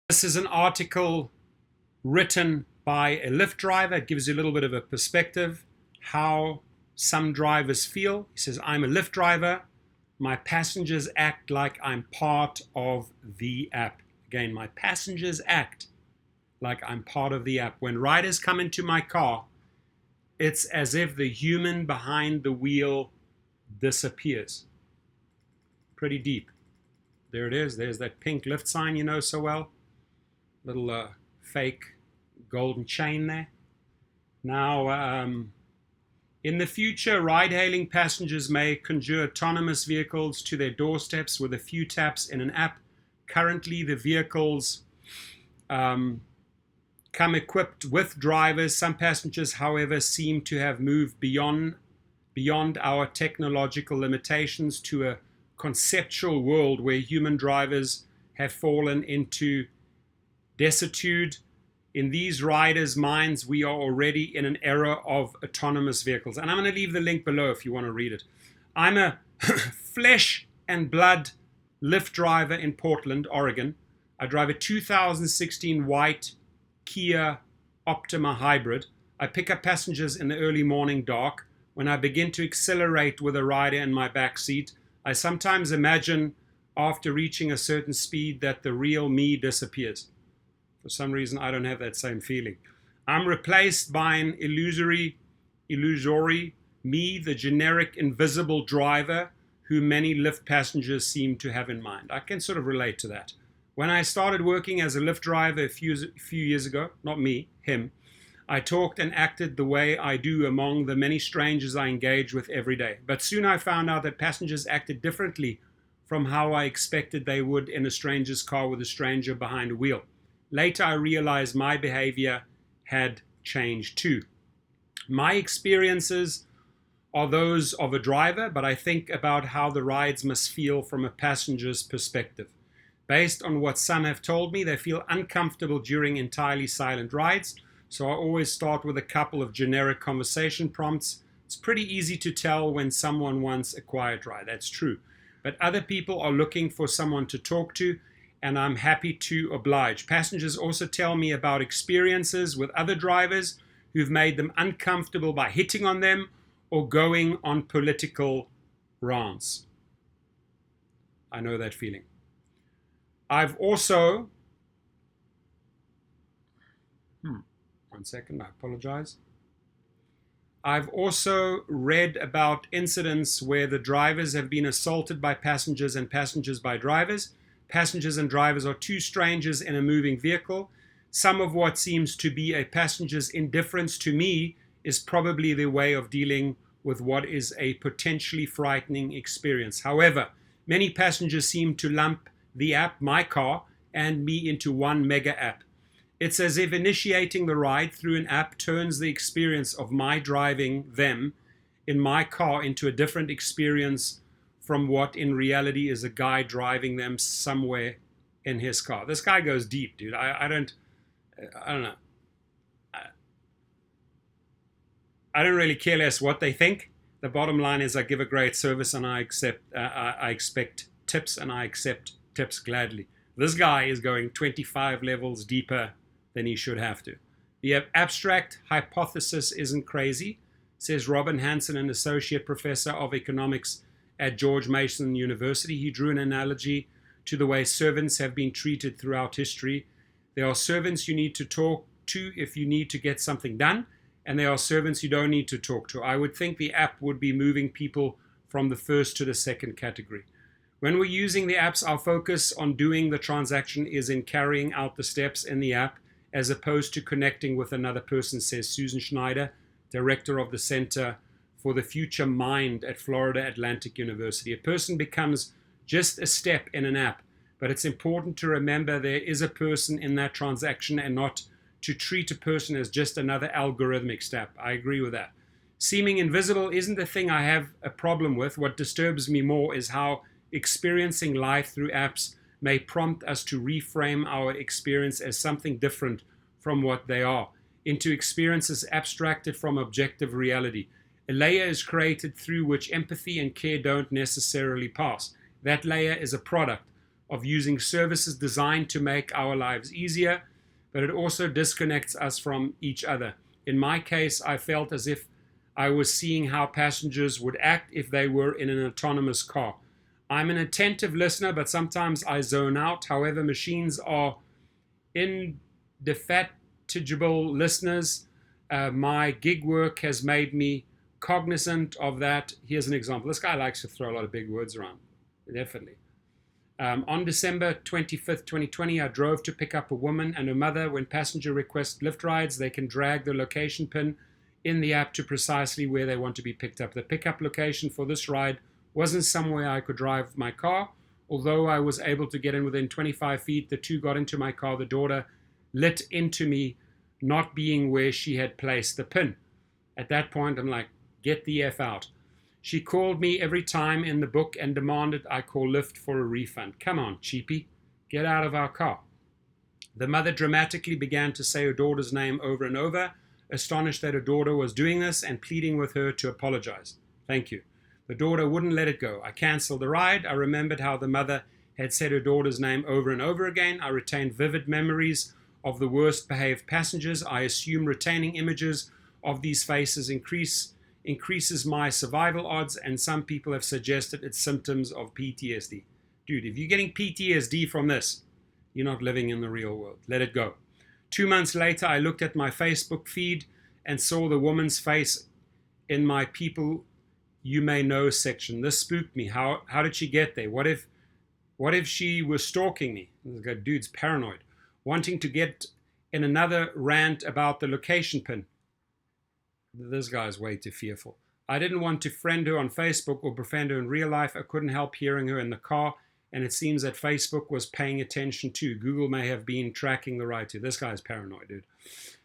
This is an article written by a Lyft driver. It gives you a little bit of a perspective how some drivers feel. He says, I'm a Lyft driver. My passengers act like I'm part of the app. Again, my passengers act like I'm part of the app. When riders come into my car, it's as if the human behind the wheel disappears. Pretty deep. There it is. There's that pink Lyft sign you know so well. Little fake golden chain there. Now, in the future, ride-hailing passengers may conjure autonomous vehicles to their doorsteps with a few taps in an app. Currently, the vehicles come equipped with drivers. Some passengers, however, seem to have moved beyond our technological limitations to a conceptual world where human drivers have fallen into desuetude. In these riders' minds, we are already in an era of autonomous vehicles. And I'm going to leave the link below if you want to read it. I'm a flesh and blood Lyft driver in Portland, Oregon. I drive a 2016 white Kia Optima hybrid. I pick up passengers in the early morning dark. When I begin to accelerate with a rider in my back seat, I sometimes imagine after reaching a certain speed that the real me disappears. For some reason, I don't have that same feeling. I'm replaced by an illusory me, the generic invisible driver who many Lyft passengers seem to have in mind. I can sort of relate to that. When I started working as a Lyft driver a few years ago, not me, him, I talked and acted the way I do among the many strangers I engage with every day. But soon I found out that passengers acted differently from how I expected they would in a stranger's car with a stranger behind a wheel. Later, I realized my behavior had changed too. My experiences are those of a driver, but I think about how the rides must feel from a passenger's perspective. Based on what some have told me, they feel uncomfortable during entirely silent rides, so I always start with a couple of generic conversation prompts. It's pretty easy to tell when someone wants a quiet ride, that's true. But other people are looking for someone to talk to, and I'm happy to oblige. Passengers also tell me about experiences with other drivers who've made them uncomfortable by hitting on them or going on political rants. I know that feeling. I've also... One second, I apologize. I've also read about incidents where the drivers have been assaulted by passengers and passengers by drivers. Passengers and drivers are two strangers in a moving vehicle. Some of what seems to be a passenger's indifference to me is probably their way of dealing with what is a potentially frightening experience. However, many passengers seem to lump the app, my car, and me into one mega app. It's as if initiating the ride through an app turns the experience of my driving them in my car into a different experience from what in reality is a guy driving them somewhere in his car. This guy goes deep, dude. I don't know. I don't really care less what they think. The bottom line is I give a great service and I expect tips and I accept tips gladly. This guy is going 25 levels deeper than he should have to. The abstract hypothesis isn't crazy, says Robin Hanson, an associate professor of economics at George Mason University. He drew an analogy to the way servants have been treated throughout history. There are servants you need to talk to if you need to get something done, and there are servants you don't need to talk to. I would think the app would be moving people from the first to the second category. When we're using the apps, our focus on doing the transaction is in carrying out the steps in the app as opposed to connecting with another person, says Susan Schneider, director of the Center for the Future Mind at Florida Atlantic University. A person becomes just a step in an app, but it's important to remember there is a person in that transaction and not to treat a person as just another algorithmic step. I agree with that. Seeming invisible isn't the thing I have a problem with. What disturbs me more is how experiencing life through apps may prompt us to reframe our experience as something different from what they are, into experiences abstracted from objective reality. A layer is created through which empathy and care don't necessarily pass. That layer is a product. of using services designed to make our lives easier, but it also disconnects us from each other. In my case, I felt as if I was seeing how passengers would act if they were in an autonomous car. I'm an attentive listener, but sometimes I zone out. However, machines are indefatigable listeners. My gig work has made me cognizant of that. Here's an example. This guy likes to throw a lot of big words around. Definitely. On December 25th, 2020, I drove to pick up a woman and her mother. When passenger request Lyft rides, they can drag the location pin in the app to precisely where they want to be picked up. The pickup location for this ride wasn't somewhere I could drive my car. Although I was able to get in within 25 feet, the two got into my car. The daughter lit into me, not being where she had placed the pin. At that point, I'm like, get the F out. She called me every time in the book and demanded I call Lyft for a refund. Come on, cheapie, get out of our car. The mother dramatically began to say her daughter's name over and over, astonished that her daughter was doing this and pleading with her to apologize. Thank you. The daughter wouldn't let it go. I canceled the ride. I remembered how the mother had said her daughter's name over and over again. I retained vivid memories of the worst behaved passengers. I assume retaining images of these faces increases my survival odds, and some people have suggested it's symptoms of PTSD. Dude, if you're getting PTSD from this, you're not living in the real world. Let it go. 2 months later, I looked at my Facebook feed and saw the woman's face in my people you may know section. This spooked me. How did she get there? What if she was stalking me? Dude's paranoid. Wanting to get in another rant about the location pin. This guy's way too fearful. I didn't want to friend her on Facebook or befriend her in real life. I couldn't help hearing her in the car, and it seems that Facebook was paying attention too. Google may have been tracking the ride too. This guy's paranoid, dude.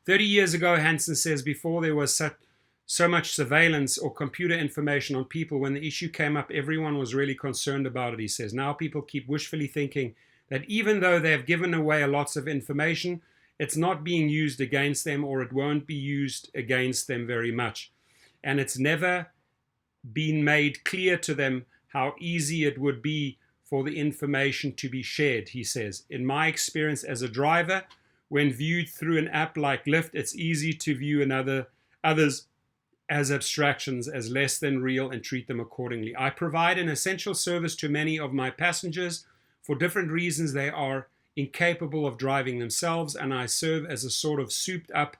30 years ago, Hansen says, before there was so much surveillance or computer information on people, when the issue came up, everyone was really concerned about it, he says. Now people keep wishfully thinking that even though they have given away lots of information, it's not being used against them, or it won't be used against them very much. And it's never been made clear to them how easy it would be for the information to be shared, he says. In my experience as a driver, when viewed through an app like Lyft, it's easy to view others as abstractions, as less than real, and treat them accordingly. I provide an essential service to many of my passengers. For different reasons, they are incapable of driving themselves, and I serve as a sort of souped up,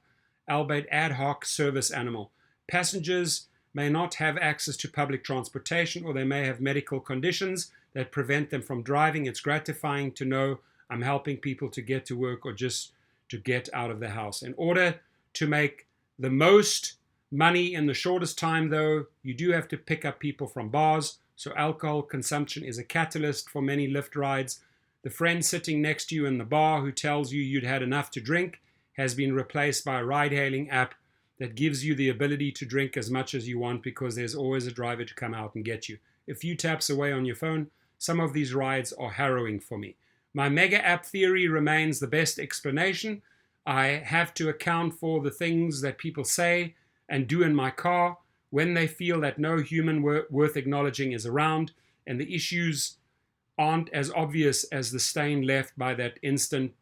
albeit ad hoc service animal. Passengers may not have access to public transportation, or they may have medical conditions that prevent them from driving. It's gratifying to know I'm helping people to get to work or just to get out of the house. In order to make the most money in the shortest time, though, you do have to pick up people from bars, so alcohol consumption is a catalyst for many Lyft rides. The friend sitting next to you in the bar who tells you you'd had enough to drink has been replaced by a ride-hailing app that gives you the ability to drink as much as you want because there's always a driver to come out and get you. A few taps away on your phone. Some of these rides are harrowing for me. My mega app theory remains the best explanation. I have to account for the things that people say and do in my car when they feel that no human worth acknowledging is around, and the issues aren't as obvious as the stain left by that instant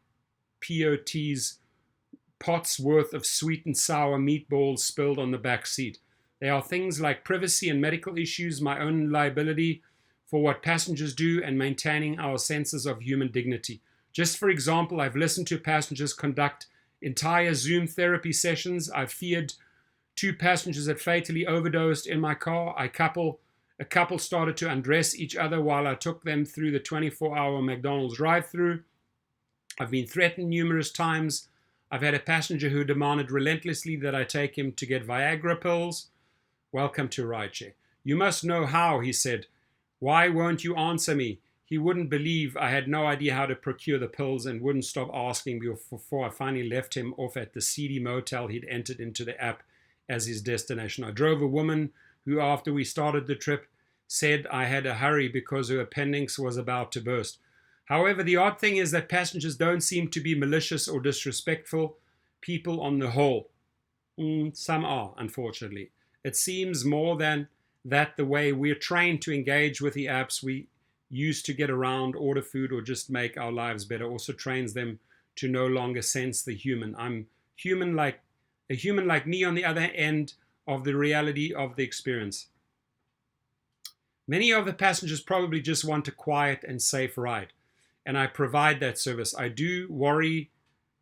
pot's worth of sweet and sour meatballs spilled on the back seat. They are things like privacy and medical issues, my own liability for what passengers do, and maintaining our senses of human dignity. Just for example, I've listened to passengers conduct entire Zoom therapy sessions. I've feared 2 passengers had fatally overdosed in my car. A couple started to undress each other while I took them through the 24-hour McDonald's drive-thru. I've been threatened numerous times. I've had a passenger who demanded relentlessly that I take him to get Viagra pills. Welcome to Rideshare. You must know how, he said. Why won't you answer me? He wouldn't believe I had no idea how to procure the pills and wouldn't stop asking before I finally left him off at the seedy motel he'd entered into the app as his destination. I drove a woman who, after we started the trip, said I had a hurry because her appendix was about to burst. However, the odd thing is that passengers don't seem to be malicious or disrespectful people on the whole. Some are, unfortunately. It seems more than that the way we're trained to engage with the apps, we use to get around, order food, or just make our lives better. Also trains them to no longer sense the human. I'm human like a human like me on the other end of the reality of the experience. Many of the passengers probably just want a quiet and safe ride, and I provide that service. I do worry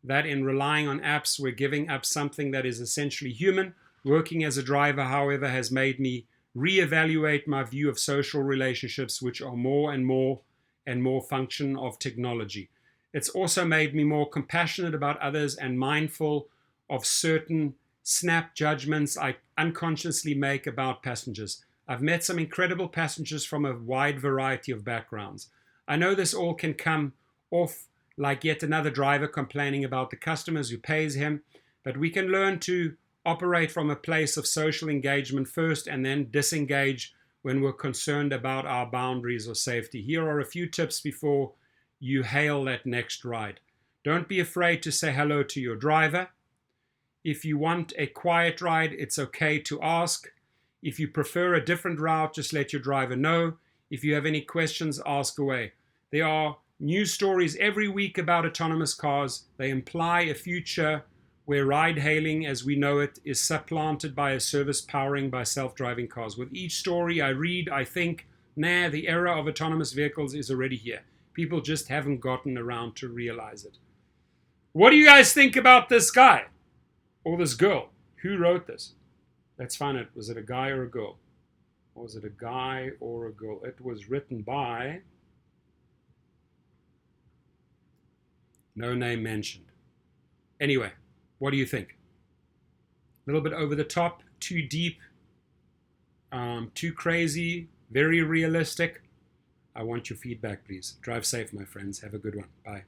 that in relying on apps, we're giving up something that is essentially human. Working as a driver, however, has made me reevaluate my view of social relationships, which are more and more function of technology. It's also made me more compassionate about others and mindful of certain snap judgments I unconsciously make about passengers. I've met some incredible passengers from a wide variety of backgrounds. I know this all can come off like yet another driver complaining about the customers who pays him, but we can learn to operate from a place of social engagement first and then disengage when we're concerned about our boundaries or safety. Here are a few tips before you hail that next ride. Don't be afraid to say hello to your driver. If you want a quiet ride, it's okay to ask. If you prefer a different route, just let your driver know. If you have any questions, ask away. There are news stories every week about autonomous cars. They imply a future where ride-hailing as we know it is supplanted by a service powering by self-driving cars. With each story I read, I think, nah, the era of autonomous vehicles is already here. People just haven't gotten around to realize it. What do you guys think about this guy? Or this girl? Who wrote this? Let's find it. Was it a guy or a girl? Or was it a guy or a girl? It was written by... no name mentioned. Anyway, what do you think? A little bit over the top, too deep, too crazy, very realistic? I want your feedback, please. Drive safe, my friends. Have a good one. Bye.